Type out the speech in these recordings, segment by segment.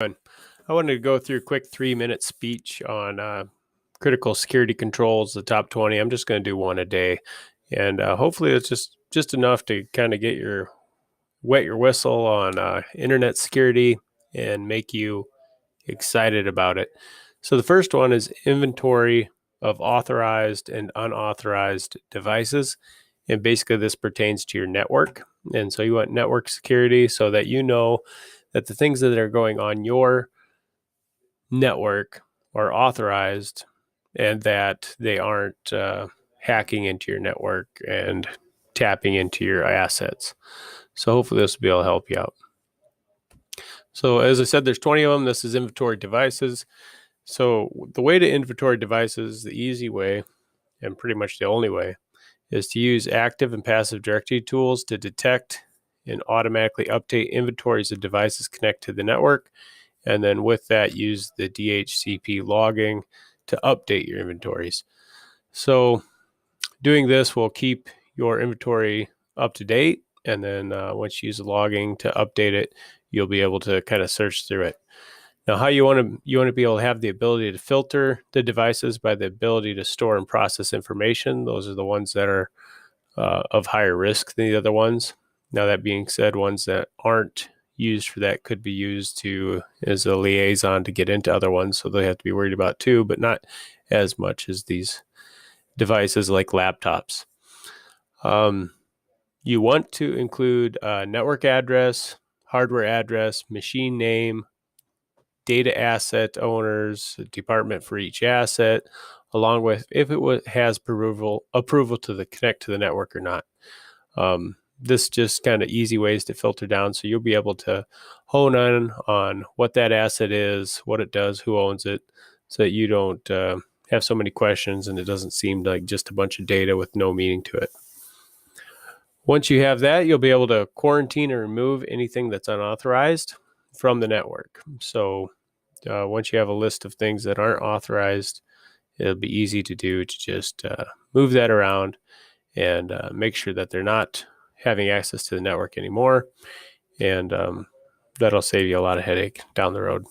I wanted to go through a quick 3-minute speech on critical security controls, the top 20. I'm just going to do one a day, and hopefully it's just enough to kind of get your wet your whistle on internet security and make you excited about it. So the first one is inventory of authorized and unauthorized devices, and basically this pertains to your network. And so you want network security so that you know that the things that are going on your network are authorized and that they aren't hacking into your network and tapping into your assets. So hopefully this will be able to help you out. So as I said, there's 20 of them. This is inventory devices. So the way to inventory devices, the easy way, and pretty much the only way, is to use active and passive directory tools to detect and automatically update inventories of devices connected to the network. And then with that, use the DHCP logging to update your inventories. So doing this will keep your inventory up to date. And then once you use the logging to update it, you'll be able to kind of search through it. Now, how you want to be able to have the ability to filter the devices by the ability to store and process information. Those are the ones that are of higher risk than the other ones. Now, that being said, ones that aren't used for that could be used as a liaison to get into other ones, so they have to be worried about too, but not as much as these devices like laptops. You want to include network address, hardware address, machine name, data asset owners, a department for each asset, along with if it has approval to the connect to the network or not. This just kind of easy ways to filter down, so you'll be able to hone in on what that asset is, what it does, who owns it, so that you don't have so many questions and it doesn't seem like just a bunch of data with no meaning to it. Once you have that, you'll be able to quarantine and remove anything that's unauthorized from the network. So once you have a list of things that aren't authorized, it'll be easy to do to just move that around and make sure that they're not having access to the network anymore. And that'll save you a lot of headache down the road.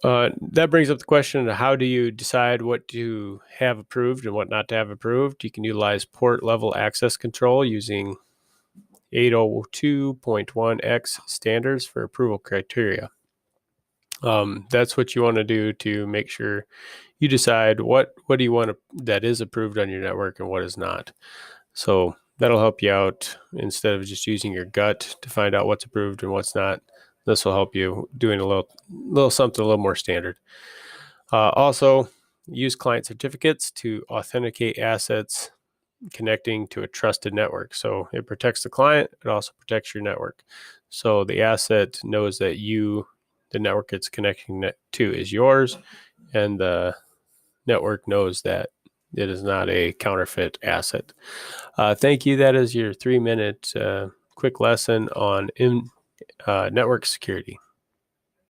That brings up the question of how do you decide what to have approved and what not to have approved. You can utilize port level access control using 802.1x standards for approval criteria. That's what you want to do to make sure you decide what do you want that is approved on your network and what is not. So that'll help you out instead of just using your gut to find out what's approved and what's not. This will help you doing a little something a little more standard. Also, use client certificates to authenticate assets connecting to a trusted network. So it protects the client. It also protects your network. So the asset knows that the network it's connecting to is yours, and the network knows that it is not a counterfeit asset. Thank you. That is your 3-minute quick lesson on network security.